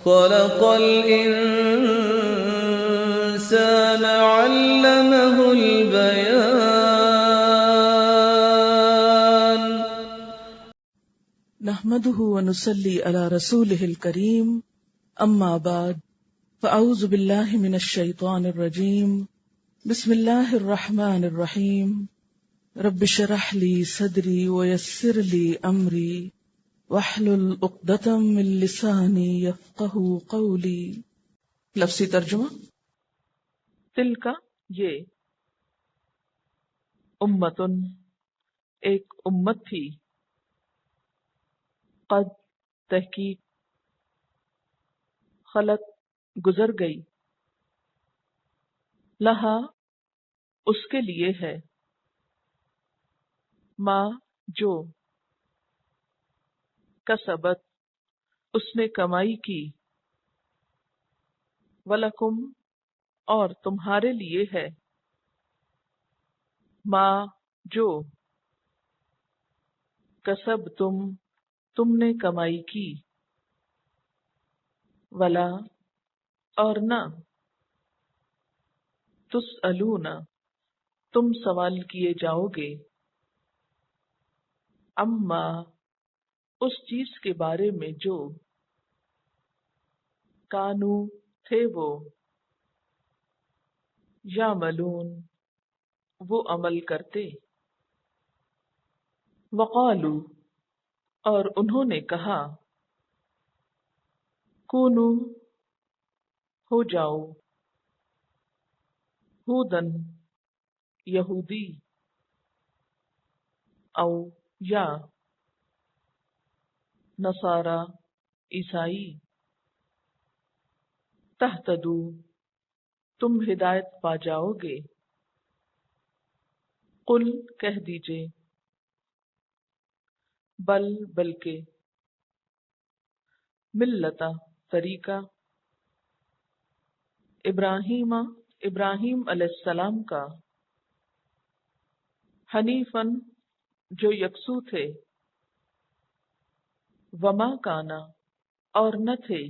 خلق الإنسان علمه البيان. نحمده ونصلي على رسوله الكريم، اما بعد، فاعوذ بالله من الشيطان الرجيم. بسم الله الرحمن الرحيم. رب اشرح لي صدري ويسر لي امري واحلل عقدة من لساني يفقهوا قولي. لفظی ترجمہ: تل کا یہ، امتن ایک امت تھی، قد تحقیق، خلت گزر گئی، لہا اس کے لیے ہے، ما جو، کسبت اس نے کمائی کی، ولکم اور تمہارے لیے ہے، ما جو، کسب تم نے کمائی کی، ولا اور نہ، تسألون تم سوال کیے جاؤ گے، اما اس چیز کے بارے میں جو، کانو تھے وہ، یعملون وہ عمل کرتے، وقالو اور انہوں نے کہا، کونو ہو جاؤ، ہودن یہودی، او یا نصارا عیسائی، تہتدو تم ہدایت پا جاؤ گے، قل کہہ دیجئے، بل بلکہ، ملتا طریقہ، ابراہیم علیہ السلام کا، حنیفاً جو یکسو تھے، وما کانا اور نہ تھے،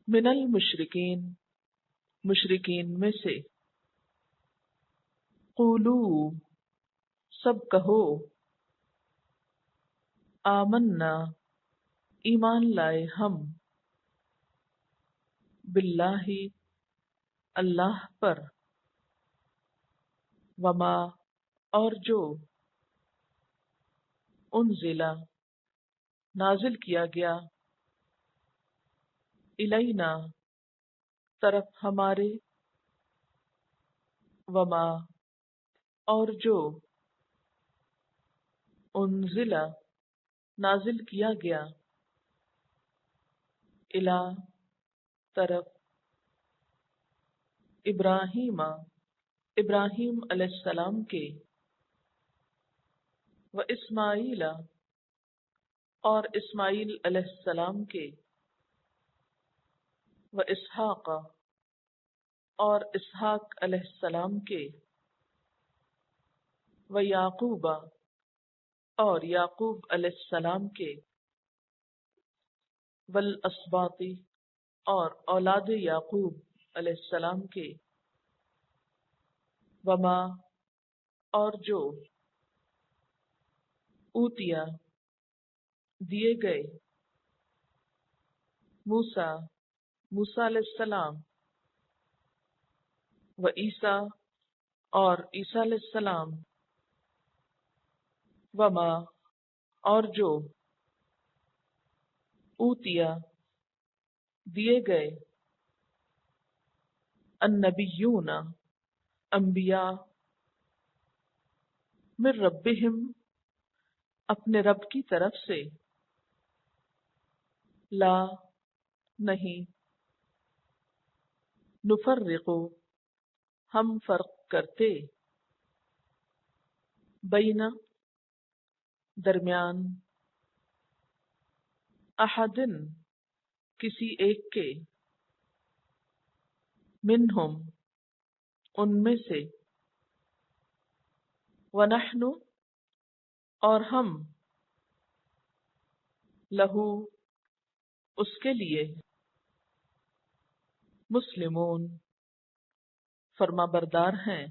من المشرکین مشرکین میں سے، قولو سب کہو، آمنا ایمان لائے ہم، باللہ اللہ پر، وما اور جو، انزلا نازل کیا گیا، الینا طرف ہمارے، وما اور جو، انزلا نازل کیا گیا، الی طرف، ابراہیم علیہ السلام کے، و اسماعیل اور اسماعیل علیہ السلام کے، و اسحاق اور اسحاق علیہ السلام کے، و یعقوب اور یعقوب علیہ السلام کے، والاسباط اور اولاد یعقوب علیہ السلام کے، وما اور جو، اوتیا دیے گئے، موسیٰ علیہ السلام، و عیسیٰ اور عیسیٰ علیہ السلام، وما اور جو، اوتیا دیے گئے، النبیون انبیاء، من ربہم اپنے رب کی طرف سے، لا نہیں، نفرق ہم فرق کرتے، بین درمیان، احدن کسی ایک کے، منہم ان میں سے، وَنَحْنُ اور ہم، لہو اس کے لیے مسلمون فرما بردار ہیں،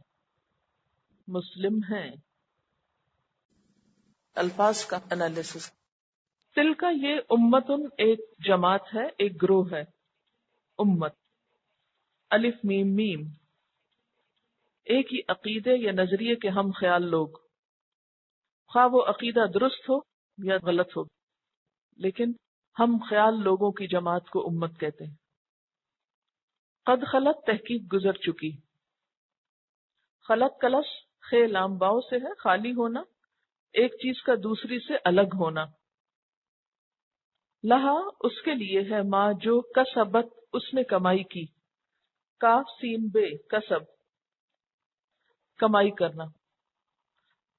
مسلم ہیں۔ الفاظ کا انالیسس۔ تل کا یہ امتن ایک جماعت ہے، ایک گروہ ہے۔ امت الف میم میم، ایک ہی عقیدے یا نظریے کے ہم خیال لوگ، خواہ وہ عقیدہ درست ہو یا غلط ہو، لیکن ہم خیال لوگوں کی جماعت کو امت کہتے ہیں۔ قد خلت تحقیق گزر چکی، خلط کا لفظ خے لام باؤ سے ہے، خالی ہونا، ایک چیز کا دوسری سے الگ ہونا۔ لہا اس کے لیے ہے ما جو کسبت اس نے کمائی کی، کاف سین بے کسب کمائی کرنا،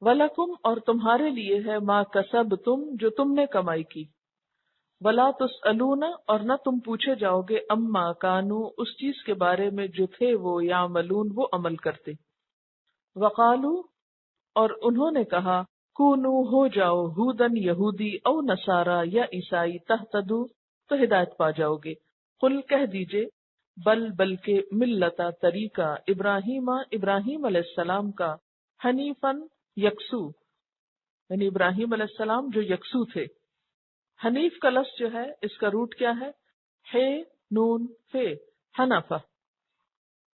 ولکم اور تمہارے لیے ہے ما کسب تم جو تم نے کمائی کی، ولا تسألون اور نہ تم پوچھے جاؤ گے اما کانو اس چیز کے بارے میں جو تھے وہ یعملون وہ عمل کرتے۔ وقالو اور انہوں نے کہا کونو ہو جاؤ ہودن یہودی او نصارا یا عیسائی تہتدو تو ہدایت پا جاؤ گے۔ قل کہہ دیجئے بلکہ ملتا طریقہ ابراہیم علیہ السلام کا حنیفن یکسو، یعنی ابراہیم علیہ السلام جو یکسو تھے۔ حنیف کا لفظ جو ہے اس کا روٹ کیا ہے؟ ہے نون فے حنفہ۔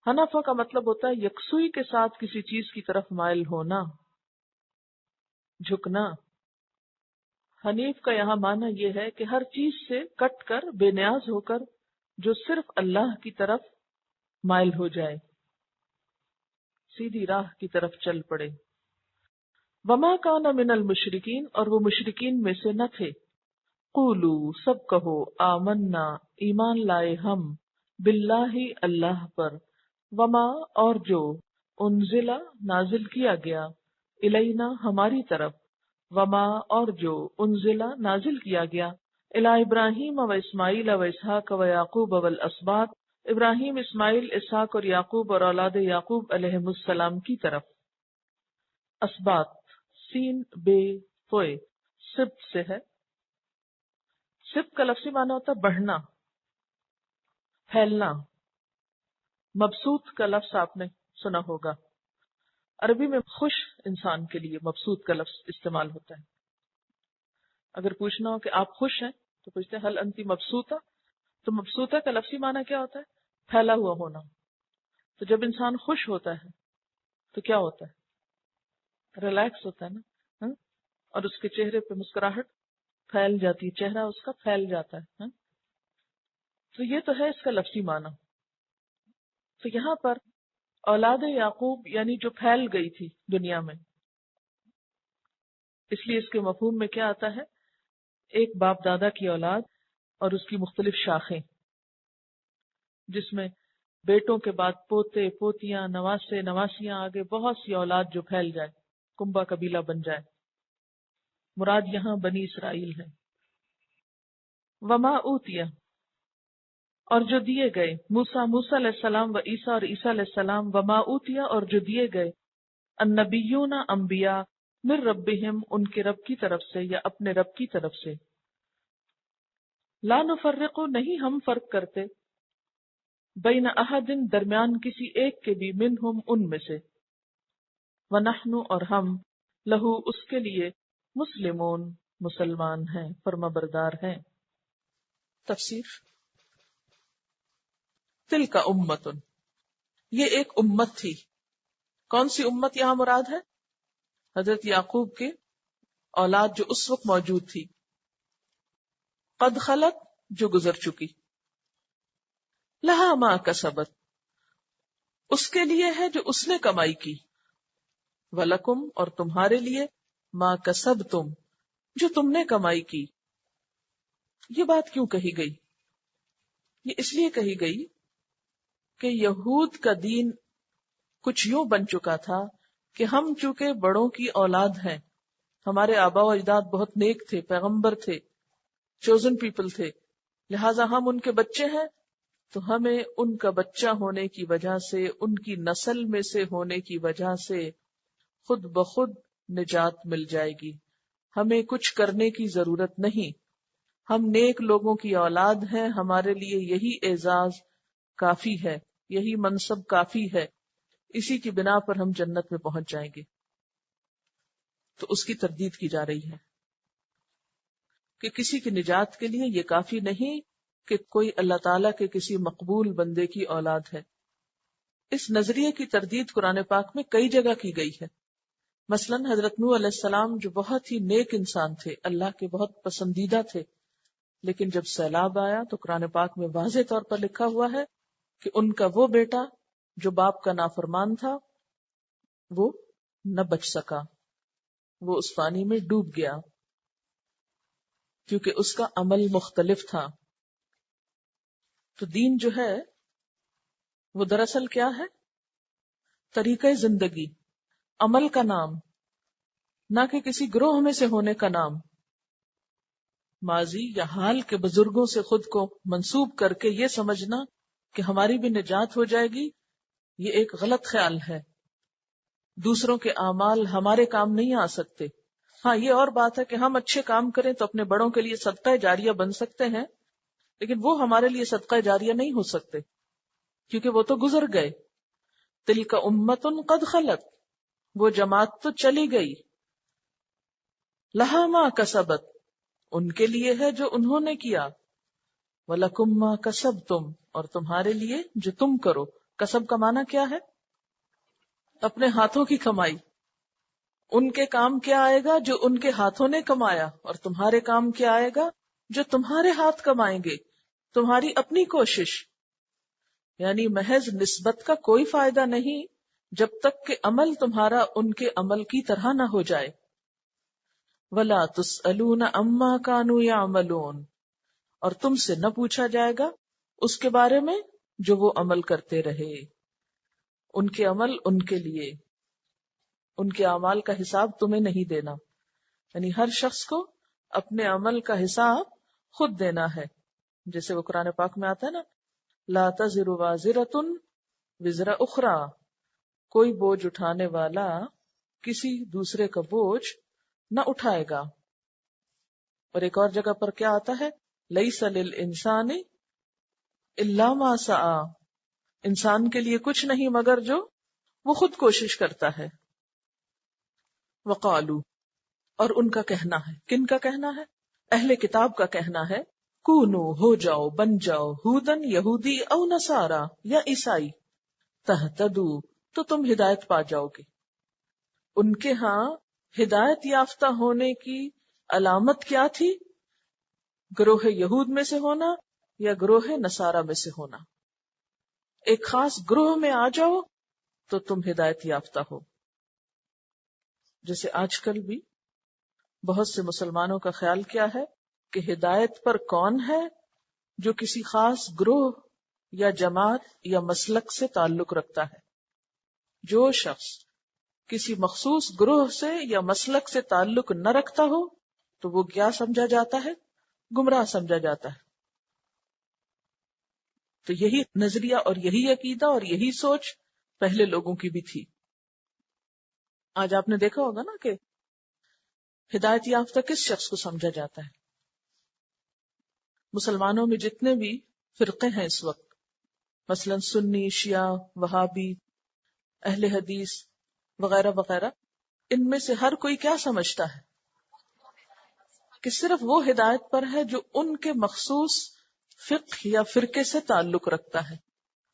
حنفہ کا مطلب ہوتا ہے یکسوئی کے ساتھ کسی چیز کی طرف مائل ہونا، جھکنا۔ حنیف کا یہاں معنی یہ ہے کہ ہر چیز سے کٹ کر بے نیاز ہو کر جو صرف اللہ کی طرف مائل ہو جائے، سیدھی راہ کی طرف چل پڑے۔ وما کان من المشرکین اور وہ مشرکین میں سے نہ تھے۔ قولو سب کہو آمنا ایمان لائے ہم، باللہ اللہ پر، وما اور جو انزلا نازل کیا گیا، الینا ہماری طرف، وما اور جو انزلا نازل کیا گیا، الی ابراہیم و اسماعیل و اسحاق و یعقوب والاسباط ابراہیم، اسماعیل، اسحاق اور یعقوب اور اولاد یعقوب علیہم السلام کی طرف۔ اسباط سین بے فوئے سبت سے ہے۔ سبت کا لفظی معنی ہوتا ہے بڑھنا، پھیلنا۔ مبسوط کا لفظ آپ نے سنا ہوگا، عربی میں خوش انسان کے لیے مبسوط کا لفظ استعمال ہوتا ہے۔ اگر پوچھنا ہو کہ آپ خوش ہیں تو پوچھتے ہیں حل انتی مبسوطہ، تو مبسوطہ کا لفظی معنی کیا ہوتا ہے؟ پھیلا ہوا ہونا۔ تو جب انسان خوش ہوتا ہے تو کیا ہوتا ہے؟ ریلیکس ہوتا ہے نا، اور اس کے چہرے پہ مسکراہٹ پھیل جاتی ہے، چہرہ اس کا پھیل جاتا ہے۔ تو یہ تو ہے اس کا لفظی معنی۔ تو یہاں پر اولاد یعقوب یعنی جو پھیل گئی تھی دنیا میں، اس لیے اس کے مفہوم میں کیا آتا ہے؟ ایک باپ دادا کی اولاد اور اس کی مختلف شاخیں، جس میں بیٹوں کے بعد پوتے پوتیاں نواسے نواسیاں، آگے بہت سی اولاد جو پھیل جائے، کنبا قبیلہ بن جائے۔ مراد یہاں بنی اسرائیل ہے۔ وما اوتیا اور جو دیے گئے، موسیٰ علیہ السلام و عیسیٰ اور عیسیٰ علیہ السلام، وما اوتیا اور جو دیے گئے، النبیون انبیاء، من ربہم ان کے رب کی طرف سے یا اپنے رب کی طرف سے، لا نفرق نہیں ہم فرق کرتے، بین احد درمیان کسی ایک کے بھی، منہم ان میں سے، ونحن اور ہم، لہو اس کے لیے، مسلمون مسلمان ہیں، فرما بردار ہیں۔ تفسیر تل کا امتن یہ ایک امت تھی۔ کون سی امت یہاں مراد ہے؟ حضرت یعقوب کے اولاد جو اس وقت موجود تھی۔ قد خلت جو گزر چکی، لہا ما کسبت اس کے لیے ہے جو اس نے کمائی کی، ولکم اور تمہارے لیے، ما کسبتم جو تم نے کمائی کی۔ یہ بات کیوں کہی گئی؟ یہ اس لیے کہی گئی کہ یہود کا دین کچھ یوں بن چکا تھا کہ ہم چونکہ بڑوں کی اولاد ہیں، ہمارے آبا و اجداد بہت نیک تھے، پیغمبر تھے، چوزن پیپل تھے، لہٰذا ہم ان کے بچے ہیں، تو ہمیں ان کا بچہ ہونے کی وجہ سے، ان کی نسل میں سے ہونے کی وجہ سے خود بخود نجات مل جائے گی، ہمیں کچھ کرنے کی ضرورت نہیں، ہم نیک لوگوں کی اولاد ہیں، ہمارے لیے یہی اعزاز کافی ہے، یہی منصب کافی ہے، اسی کی بنا پر ہم جنت میں پہنچ جائیں گے. تو اس کی تردید کی جا رہی ہے کہ کسی کی نجات کے لیے یہ کافی نہیں کہ کوئی اللہ تعالیٰ کے کسی مقبول بندے کی اولاد ہے. اس نظریے کی تردید قرآن پاک میں کئی جگہ کی گئی ہے. مثلا حضرت نوح علیہ السلام جو بہت ہی نیک انسان تھے، اللہ کے بہت پسندیدہ تھے، لیکن جب سیلاب آیا تو قرآن پاک میں واضح طور پر لکھا ہوا ہے کہ ان کا وہ بیٹا جو باپ کا نافرمان تھا وہ نہ بچ سکا، وہ اس پانی میں ڈوب گیا کیونکہ اس کا عمل مختلف تھا. تو دین جو ہے وہ دراصل کیا ہے؟ طریقہ زندگی، عمل کا نام، نہ کہ کسی گروہ میں سے ہونے کا نام. ماضی یا حال کے بزرگوں سے خود کو منسوب کر کے یہ سمجھنا کہ ہماری بھی نجات ہو جائے گی، یہ ایک غلط خیال ہے. دوسروں کے اعمال ہمارے کام نہیں آ سکتے. ہاں یہ اور بات ہے کہ ہم اچھے کام کریں تو اپنے بڑوں کے لیے صدقہ جاریہ بن سکتے ہیں، لیکن وہ ہمارے لیے صدقہ جاریہ نہیں ہو سکتے کیونکہ وہ تو گزر گئے. تلک امۃ قد خلت، وہ جماعت تو چلی گئی. لہا ما کسبت، ان کے لیے ہے جو انہوں نے کیا. وَلَكُمْ مَا كَسَبْتُمْ، اور تمہارے لیے جو تم کرو. کسب کا معنی کیا ہے؟ اپنے ہاتھوں کی کمائی. ان کے کام کیا آئے گا؟ جو ان کے ہاتھوں نے کمایا. اور تمہارے کام کیا آئے گا؟ جو تمہارے ہاتھ کمائیں گے، تمہاری اپنی کوشش. یعنی محض نسبت کا کوئی فائدہ نہیں جب تک کہ عمل تمہارا ان کے عمل کی طرح نہ ہو جائے. وَلَا تُسْأَلُونَ عَمَّا كَانُوا يَعْمَلُونَ، اور تم سے نہ پوچھا جائے گا اس کے بارے میں جو وہ عمل کرتے رہے. ان کے عمل ان کے لیے، ان کے اعمال کا حساب تمہیں نہیں دینا. یعنی ہر شخص کو اپنے عمل کا حساب خود دینا ہے. جیسے وہ قرآن پاک میں آتا ہے نا، لا تزر وازرۃ وزر اخرى، کوئی بوجھ اٹھانے والا کسی دوسرے کا بوجھ نہ اٹھائے گا. اور ایک اور جگہ پر کیا آتا ہے، لیس للانسان الا ما سعى، انسان کے لیے کچھ نہیں مگر جو وہ خود کوشش کرتا ہے. وقالو، اور ان کا کہنا ہے. کن کا کہنا ہے؟ اہل کتاب کا کہنا ہے. کونو، ہو جاؤ، بن جاؤ، ہودن، یہودی، او نصارا، یا عیسائی، تہتدو، تو تم ہدایت پا جاؤ گے. ان کے ہاں ہدایت یافتہ ہونے کی علامت کیا تھی؟ گروہ یہود میں سے ہونا یا گروہ نصارا میں سے ہونا. ایک خاص گروہ میں آ جاؤ تو تم ہدایت یافتہ ہو. جیسے آج کل بھی بہت سے مسلمانوں کا خیال کیا ہے کہ ہدایت پر کون ہے؟ جو کسی خاص گروہ یا جماعت یا مسلک سے تعلق رکھتا ہے. جو شخص کسی مخصوص گروہ سے یا مسلک سے تعلق نہ رکھتا ہو تو وہ کیا سمجھا جاتا ہے؟ گمراہ سمجھا جاتا ہے. تو یہی نظریہ اور یہی عقیدہ اور یہی سوچ پہلے لوگوں کی بھی تھی. آج آپ نے دیکھا ہوگا نا کہ ہدایت یافتہ کس شخص کو سمجھا جاتا ہے. مسلمانوں میں جتنے بھی فرقے ہیں اس وقت، مثلا سنی، شیعہ، وہابی، اہل حدیث وغیرہ وغیرہ، ان میں سے ہر کوئی کیا سمجھتا ہے کہ صرف وہ ہدایت پر ہے جو ان کے مخصوص فقہ یا فرقے سے تعلق رکھتا ہے.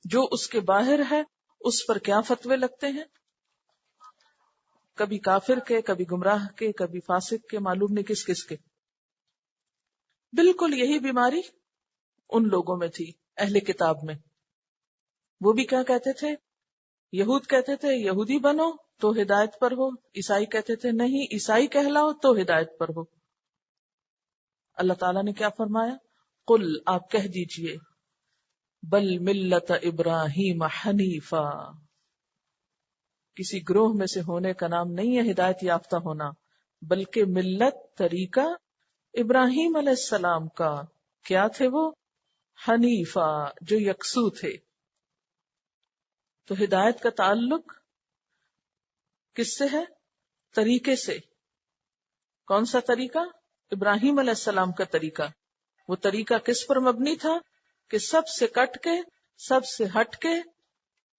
جو اس کے باہر ہے اس پر کیا فتوے لگتے ہیں، کبھی کافر کے، کبھی گمراہ کے، کبھی فاسق کے، معلوم نہیں کس کس کے. بالکل یہی بیماری ان لوگوں میں تھی اہل کتاب میں. وہ بھی کیا کہتے تھے؟ یہود کہتے تھے یہودی بنو تو ہدایت پر ہو، عیسائی کہتے تھے نہیں عیسائی کہلاؤ تو ہدایت پر ہو. اللہ تعالیٰ نے کیا فرمایا؟ قل، آپ کہہ دیجئے، بل ملت ابراہیم حنیفا، کسی گروہ میں سے ہونے کا نام نہیں ہے ہدایت یافتہ ہونا، بلکہ ملت، طریقہ ابراہیم علیہ السلام کا. کیا تھے وہ؟ حنیفا، جو یکسو تھے. تو ہدایت کا تعلق کس سے ہے؟ طریقے سے. کون سا طریقہ؟ ابراہیم علیہ السلام کا طریقہ. وہ طریقہ کس پر مبنی تھا کہ سب سے کٹ کے، سب سے ہٹ کے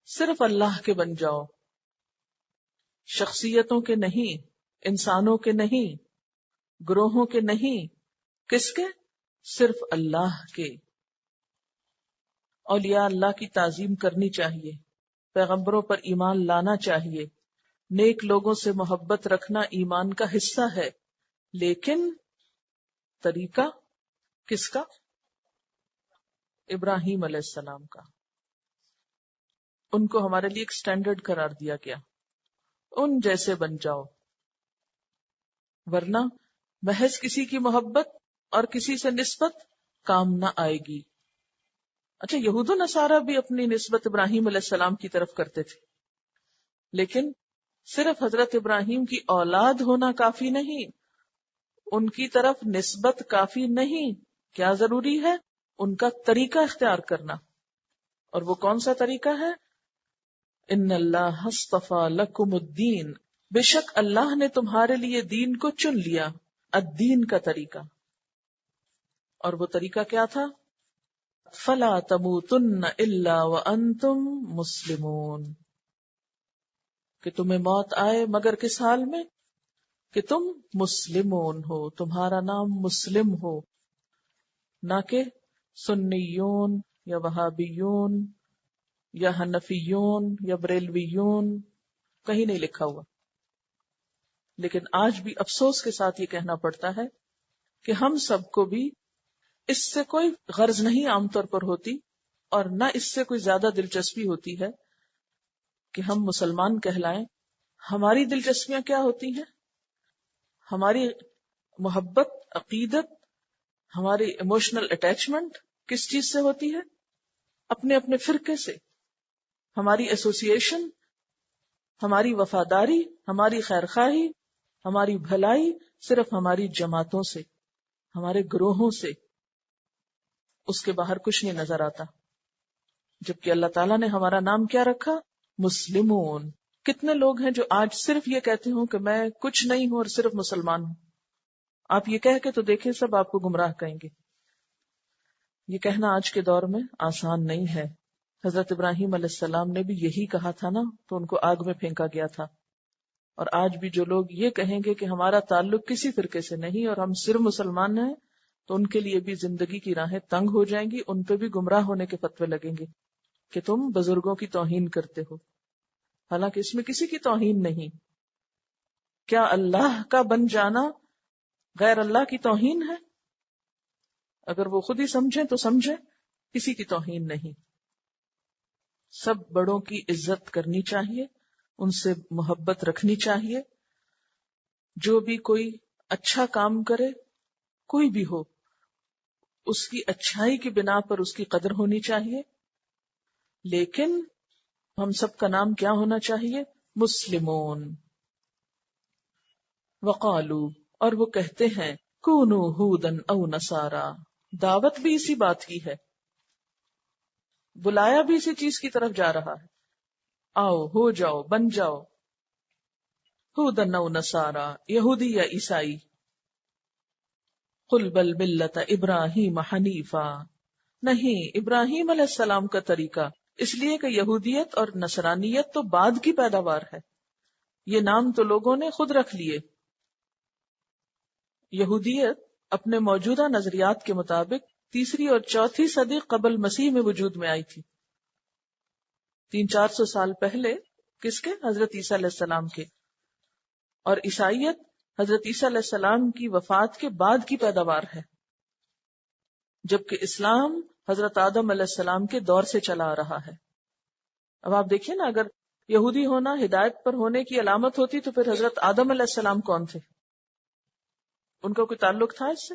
صرف اللہ کے بن جاؤ، شخصیتوں کے نہیں، انسانوں کے نہیں، گروہوں کے نہیں، کس کے؟ صرف اللہ کے۔ اولیاء اللہ کی تعظیم کرنی چاہیے، پیغمبروں پر ایمان لانا چاہیے، نیک لوگوں سے محبت رکھنا ایمان کا حصہ ہے، لیکن طریقہ کس کا؟ ابراہیم علیہ السلام کا۔ ان کو ہمارے لیے ایک سٹینڈرڈ قرار دیا گیا، ان جیسے بن جاؤ، ورنہ محض کسی کی محبت اور کسی سے نسبت کام نہ آئے گی۔ اچھا، یہود و نصارہ بھی اپنی نسبت ابراہیم علیہ السلام کی طرف کرتے تھے، لیکن صرف حضرت ابراہیم کی اولاد ہونا کافی نہیں، ان کی طرف نسبت کافی نہیں، کیا ضروری ہے؟ ان کا طریقہ اختیار کرنا۔ اور وہ کون سا طریقہ ہے؟ ان اللہ اصطفیٰ لکم الدین، بے شک اللہ نے تمہارے لیے دین کو چن لیا، الدین کا طریقہ۔ اور وہ طریقہ کیا تھا؟ فلا تموتن الا وانتم مسلمون، کہ تمہیں موت آئے مگر کس حال میں؟ کہ تم مسلمون ہو، تمہارا نام مسلم ہو، نہ کہ سنیون یا وہابیون یا حنفیون یا بریلویون، کہیں نہیں لکھا ہوا۔ لیکن آج بھی افسوس کے ساتھ یہ کہنا پڑتا ہے کہ ہم سب کو بھی اس سے کوئی غرض نہیں عام طور پر ہوتی، اور نہ اس سے کوئی زیادہ دلچسپی ہوتی ہے کہ ہم مسلمان کہلائیں۔ ہماری دلچسپیاں کیا ہوتی ہیں؟ ہماری محبت، عقیدت، ہماری ایموشنل اٹیچمنٹ کس چیز سے ہوتی ہے؟ اپنے اپنے فرقے سے۔ ہماری ایسوسیشن، ہماری وفاداری، ہماری خیرخواہی، ہماری بھلائی صرف ہماری جماعتوں سے، ہمارے گروہوں سے، اس کے باہر کچھ نہیں نظر آتا۔ جبکہ اللہ تعالیٰ نے ہمارا نام کیا رکھا؟ مسلمون۔ کتنے لوگ ہیں جو آج صرف یہ کہتے ہوں کہ میں کچھ نہیں ہوں اور صرف مسلمان ہوں؟ آپ یہ کہہ کے تو دیکھیں، سب آپ کو گمراہ کہیں گے۔ یہ کہنا آج کے دور میں آسان نہیں ہے۔ حضرت ابراہیم علیہ السلام نے بھی یہی کہا تھا نا، تو ان کو آگ میں پھینکا گیا تھا۔ اور آج بھی جو لوگ یہ کہیں گے کہ ہمارا تعلق کسی فرقے سے نہیں اور ہم صرف مسلمان ہیں، تو ان کے لیے بھی زندگی کی راہیں تنگ ہو جائیں گی، ان پہ بھی گمراہ ہونے کے فتوے لگیں گے کہ تم بزرگوں کی توہین کرتے ہو، حالانکہ اس میں کسی کی توہین نہیں۔ کیا اللہ کا بن جانا غیر اللہ کی توہین ہے؟ اگر وہ خود ہی سمجھیں تو سمجھیں، کسی کی توہین نہیں۔ سب بڑوں کی عزت کرنی چاہیے، ان سے محبت رکھنی چاہیے۔ جو بھی کوئی اچھا کام کرے، کوئی بھی ہو، اس کی اچھائی کی بنا پر اس کی قدر ہونی چاہیے۔ لیکن ہم سب کا نام کیا ہونا چاہیے؟ مسلمون۔ وقالو، اور وہ کہتے ہیں، کونو ہودن او نصارا، دعوت بھی اسی بات کی ہے، بلایا بھی اسی چیز کی طرف جا رہا ہے، آؤ ہو جاؤ، بن جاؤ، ہودن او نصارا، یہودی یا عیسائی۔ قل بل ملت ابراہیم حنیفا، نہیں، ابراہیم علیہ السلام کا طریقہ، اس لیے کہ یہودیت اور نصرانیت تو بعد کی پیداوار ہے، یہ نام تو لوگوں نے خود رکھ لیے۔ یہودیت اپنے موجودہ نظریات کے مطابق 3 اور 4 صدی قبل مسیح میں وجود میں آئی تھی، 300-400 سال پہلے، کس کے؟ حضرت عیسیٰ علیہ السلام کے۔ اور عیسائیت حضرت عیسیٰ علیہ السلام کی وفات کے بعد کی پیداوار ہے، جبکہ اسلام حضرت آدم علیہ السلام کے دور سے چلا آ رہا ہے۔ اب آپ دیکھیے نا، اگر یہودی ہونا ہدایت پر ہونے کی علامت ہوتی تو پھر حضرت آدم علیہ السلام کون تھے؟ ان کا کوئی تعلق تھا اس سے؟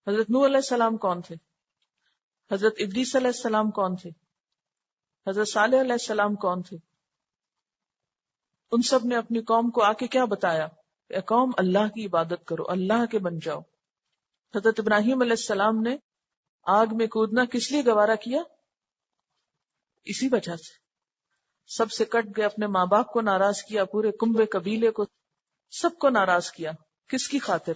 حضرت نوح علیہ السلام کون تھے؟ حضرت ادریس علیہ السلام کون تھے؟ حضرت صالح علیہ السلام کون تھے؟ ان سب نے اپنی قوم کو آ کے کیا بتایا؟ اے قوم، اللہ کی عبادت کرو، اللہ کے بن جاؤ۔ حضرت ابراہیم علیہ السلام نے آگ میں کودنا کس لیے گوارا کیا؟ اسی وجہ سے سب سے کٹ گئے، اپنے ماں باپ کو ناراض کیا، پورے کنبے قبیلے کو، سب کو ناراض کیا۔ کس کی خاطر؟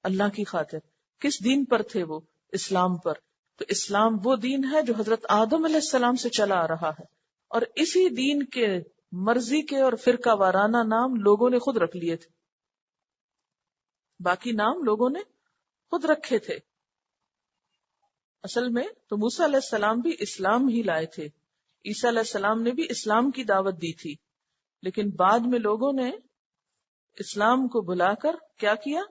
اللہ کی خاطر، کس دین پر تھے وہ؟ اسلام پر. تو اسلام وہ دین ہے جو حضرت آدم علیہ السلام سے چلا آ رہا ہے، اور اسی دین کے مرضی کے اور فرقہ وارانہ نام لوگوں نے خود رکھ لیے تھے. باقی نام لوگوں نے خود رکھے تھے. اصل میں تو موسیٰ علیہ السلام بھی اسلام ہی لائے تھے، عیسیٰ علیہ السلام نے بھی اسلام کی دعوت دی تھی، لیکن بعد میں لوگوں نے اسلام کو بھلا کر کیا کیا؟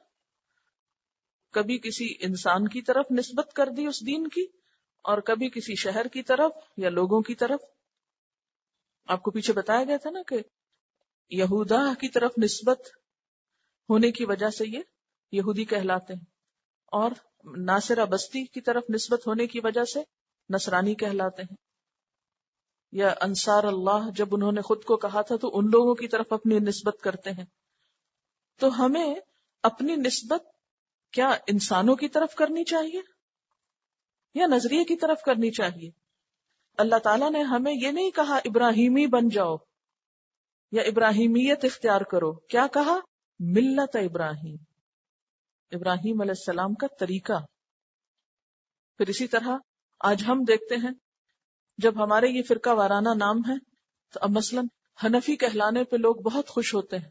کبھی کسی انسان کی طرف نسبت کر دی اس دین کی، اور کبھی کسی شہر کی طرف یا لوگوں کی طرف. آپ کو پیچھے بتایا گیا تھا نا کہ یہودا کی طرف نسبت ہونے کی وجہ سے یہ یہودی کہلاتے ہیں، اور ناصرہ بستی کی طرف نسبت ہونے کی وجہ سے نصرانی کہلاتے ہیں. یا انصار اللہ جب انہوں نے خود کو کہا تھا تو ان لوگوں کی طرف اپنی نسبت کرتے ہیں. تو ہمیں اپنی نسبت کیا انسانوں کی طرف کرنی چاہیے یا نظریے کی طرف کرنی چاہیے؟ اللہ تعالیٰ نے ہمیں یہ نہیں کہا ابراہیمی بن جاؤ یا ابراہیمیت اختیار کرو. کیا کہا؟ ملت ابراہیم، ابراہیم علیہ السلام کا طریقہ. پھر اسی طرح آج ہم دیکھتے ہیں جب ہمارے یہ فرقہ وارانہ نام ہے تو اب مثلا حنفی کہلانے پہ لوگ بہت خوش ہوتے ہیں.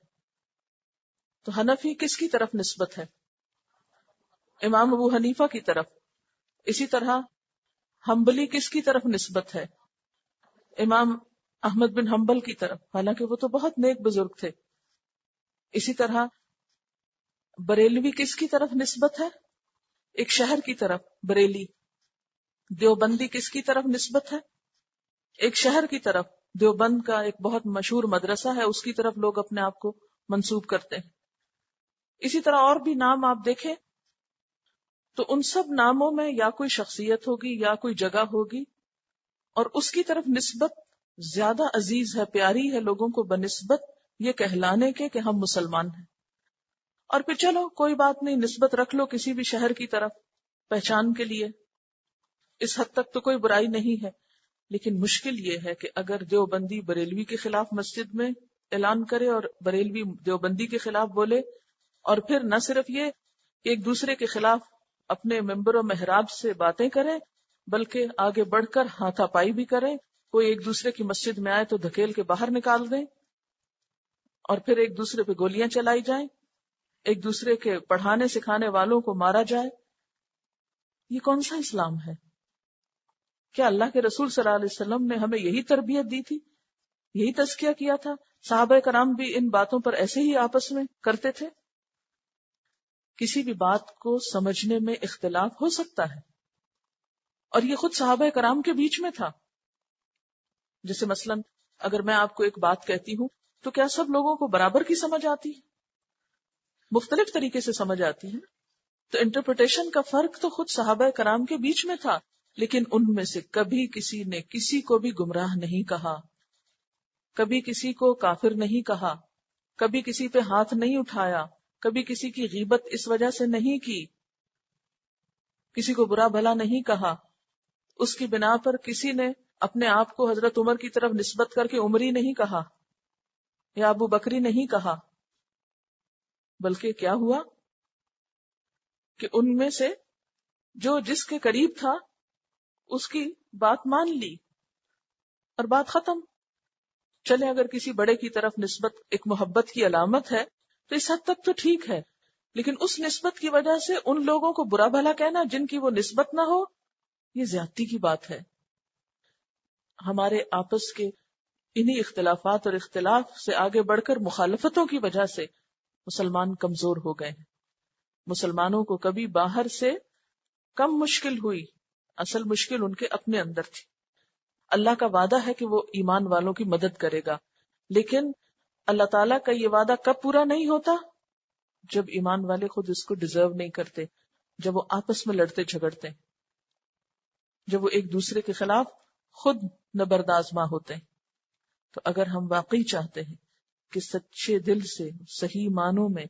تو حنفی کس کی طرف نسبت ہے؟ امام ابو حنیفہ کی طرف. اسی طرح حنبلی کس کی طرف نسبت ہے؟ امام احمد بن حنبل کی طرف، حالانکہ وہ تو بہت نیک بزرگ تھے. اسی طرح بریلوی کس کی طرف نسبت ہے؟ ایک شہر کی طرف بریلی. دیوبندی کس کی طرف نسبت ہے؟ ایک شہر کی طرف. دیوبند کا ایک بہت مشہور مدرسہ ہے، اس کی طرف لوگ اپنے آپ کو منسوب کرتے ہیں. اسی طرح اور بھی نام آپ دیکھیں تو ان سب ناموں میں یا کوئی شخصیت ہوگی یا کوئی جگہ ہوگی، اور اس کی طرف نسبت زیادہ عزیز ہے، پیاری ہے لوگوں کو بنسبت یہ کہلانے کے کہ ہم مسلمان ہیں. اور پھر چلو کوئی بات نہیں، نسبت رکھ لو کسی بھی شہر کی طرف پہچان کے لیے، اس حد تک تو کوئی برائی نہیں ہے. لیکن مشکل یہ ہے کہ اگر دیوبندی بریلوی کے خلاف مسجد میں اعلان کرے اور بریلوی دیوبندی کے خلاف بولے، اور پھر نہ صرف یہ کہ ایک دوسرے کے خلاف اپنے ممبر و محراب سے باتیں کریں، بلکہ آگے بڑھ کر ہاتھا پائی بھی کریں. کوئی ایک دوسرے کی مسجد میں آئے تو دھکیل کے باہر نکال دیں، اور پھر ایک دوسرے پہ گولیاں چلائی جائیں، ایک دوسرے کے پڑھانے سکھانے والوں کو مارا جائے. یہ کون سا اسلام ہے؟ کیا اللہ کے رسول صلی اللہ علیہ وسلم نے ہمیں یہی تربیت دی تھی، یہی تزکیہ کیا تھا؟ صحابہ کرام بھی ان باتوں پر ایسے ہی آپس میں کرتے تھے؟ کسی بھی بات کو سمجھنے میں اختلاف ہو سکتا ہے، اور یہ خود صحابہ کرام کے بیچ میں تھا. جیسے مثلا اگر میں آپ کو ایک بات کہتی ہوں تو کیا سب لوگوں کو برابر کی سمجھ آتی ہے؟ مختلف طریقے سے سمجھ آتی ہے. تو انٹرپریٹیشن کا فرق تو خود صحابہ کرام کے بیچ میں تھا، لیکن ان میں سے کبھی کسی نے کسی کو بھی گمراہ نہیں کہا، کبھی کسی کو کافر نہیں کہا، کبھی کسی پہ ہاتھ نہیں اٹھایا، کبھی کسی کی غیبت اس وجہ سے نہیں کی، کسی کو برا بھلا نہیں کہا. اس کی بنا پر کسی نے اپنے آپ کو حضرت عمر کی طرف نسبت کر کے عمری نہیں کہا یا ابو بکری نہیں کہا، بلکہ کیا ہوا کہ ان میں سے جو جس کے قریب تھا اس کی بات مان لی اور بات ختم. چلے اگر کسی بڑے کی طرف نسبت ایک محبت کی علامت ہے تو اس حد تک تو ٹھیک ہے، لیکن اس نسبت کی وجہ سے ان لوگوں کو برا بھلا کہنا جن کی وہ نسبت نہ ہو، یہ زیادتی کی بات ہے. ہمارے آپس کے انہی اختلافات اور اختلاف سے آگے بڑھ کر مخالفتوں کی وجہ سے مسلمان کمزور ہو گئے ہیں. مسلمانوں کو کبھی باہر سے کم مشکل ہوئی، اصل مشکل ان کے اپنے اندر تھی. اللہ کا وعدہ ہے کہ وہ ایمان والوں کی مدد کرے گا، لیکن اللہ تعالیٰ کا یہ وعدہ کب پورا نہیں ہوتا؟ جب ایمان والے خود اس کو ڈیزرو نہیں کرتے، جب وہ آپس میں لڑتے جھگڑتے ہیں، جب وہ ایک دوسرے کے خلاف خود نبردآزما ہوتے ہیں. تو اگر ہم واقعی چاہتے ہیں کہ سچے دل سے صحیح معنوں میں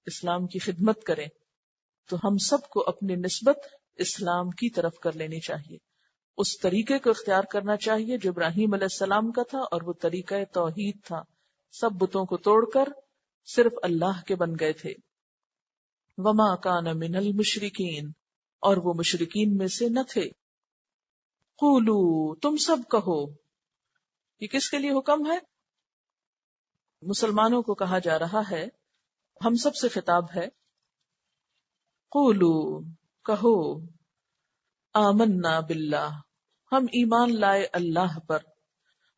اسلام کی خدمت کریں تو ہم سب کو اپنی نسبت اسلام کی طرف کر لینی چاہیے. اس طریقے کو اختیار کرنا چاہیے جو ابراہیم علیہ السلام کا تھا، اور وہ طریقہ توحید تھا. سب بتوں کو توڑ کر صرف اللہ کے بن گئے تھے. وما کان من المشرکین، اور وہ مشرکین میں سے نہ تھے. قولو، تم سب کہو. یہ کس کے لیے حکم ہے؟ مسلمانوں کو کہا جا رہا ہے، ہم سب سے خطاب ہے. قولو، کہو. آمنا باللہ، ہم ایمان لائے اللہ پر.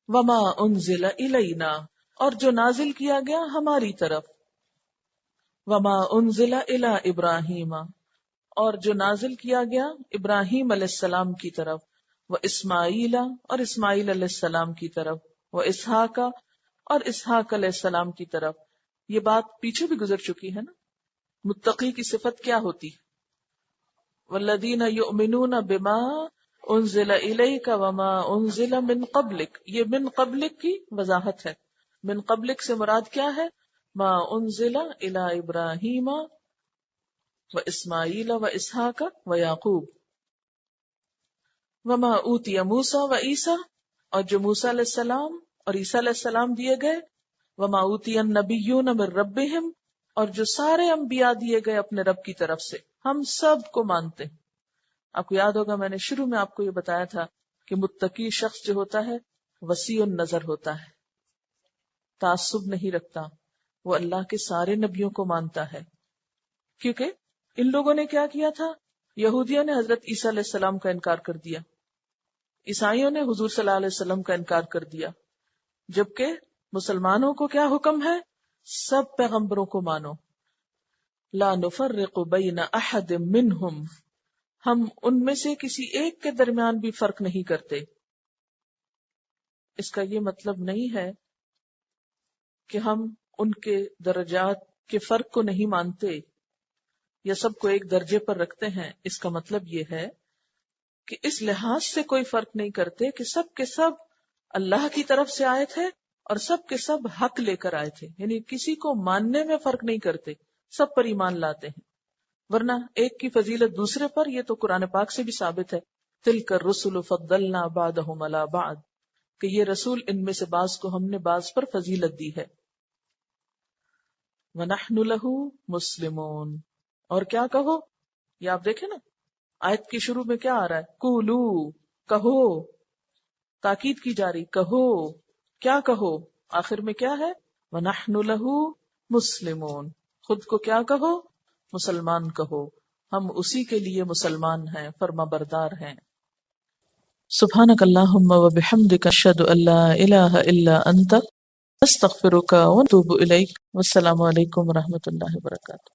وما انزل الینا، اور جو نازل کیا گیا ہماری طرف. وما انزل الی ابراہیم، اور جو نازل کیا گیا ابراہیم علیہ السلام کی طرف. و اسماعیل، اور اسماعیل علیہ السلام کی طرف. و اسحاق، اور اسحاق علیہ السلام کی طرف. یہ بات پیچھے بھی گزر چکی ہے نا. متقی کی صفت کیا ہوتی؟ والذین یؤمنون بما انزل الیک وما انزل من قبلک. یہ من قبلک کی وضاحت ہے. من قبلک سے مراد کیا ہے؟ ما انزل الی ابراہیم و اسماعیل و اسحاق و یعقوب. وما اوتی موسیٰ و عیسیٰ، اور جو موسیٰ علیہ السلام اور عیسیٰ علیہ السلام دیے گئے. وما اوتی النبیون من ربہم، اور جو سارے انبیاء دیے گئے اپنے رب کی طرف سے. ہم سب کو مانتے ہیں. آپ کو یاد ہوگا میں نے شروع میں آپ کو یہ بتایا تھا کہ متقی شخص جو ہوتا ہے وسیع النظر ہوتا ہے، تعصب نہیں رکھتا. وہ اللہ کے سارے نبیوں کو مانتا ہے. کیونکہ ان لوگوں نے کیا کیا تھا؟ یہودیوں نے حضرت عیسیٰ علیہ السلام کا انکار کر دیا، عیسائیوں نے حضور صلی اللہ علیہ وسلم کا انکار کر دیا. جبکہ مسلمانوں کو کیا حکم ہے؟ سب پیغمبروں کو مانو. لا نفرق بین احد منہم، ہم ان میں سے کسی ایک کے درمیان بھی فرق نہیں کرتے. اس کا یہ مطلب نہیں ہے کہ ہم ان کے درجات کے فرق کو نہیں مانتے یا سب کو ایک درجے پر رکھتے ہیں. اس کا مطلب یہ ہے کہ اس لحاظ سے کوئی فرق نہیں کرتے کہ سب کے سب اللہ کی طرف سے آئے تھے اور سب کے سب حق لے کر آئے تھے. یعنی کسی کو ماننے میں فرق نہیں کرتے، سب پر ایمان لاتے ہیں. ورنہ ایک کی فضیلت دوسرے پر، یہ تو قرآن پاک سے بھی ثابت ہے. تلک الرسل فضلنا بعضهم علی بعض، کہ یہ رسول ان میں سے بعض کو ہم نے بعض پر فضیلت دی ہے. وَنَحْنُ لَهُ مُسْلِمُونَ، اور کیا کہو؟ یہ آپ دیکھیں نا، آیت کی شروع میں کیا آ رہا ہے؟ قولو، کہو. تاکید کی جا رہی، کہو. کیا کہو؟ آخر میں کیا ہے؟ وَنَحْنُ لَهُ مُسْلِمُونَ. خود کو کیا کہو؟ مسلمان کہو. ہم اسی کے لیے مسلمان ہیں، فرما بردار ہیں. سبحانک اللہم و بحمدک، اشہد ان لا الہ الا انت، استغفرک و اتوب الیک. والسلام علیکم و رحمۃ اللہ وبرکاتہ.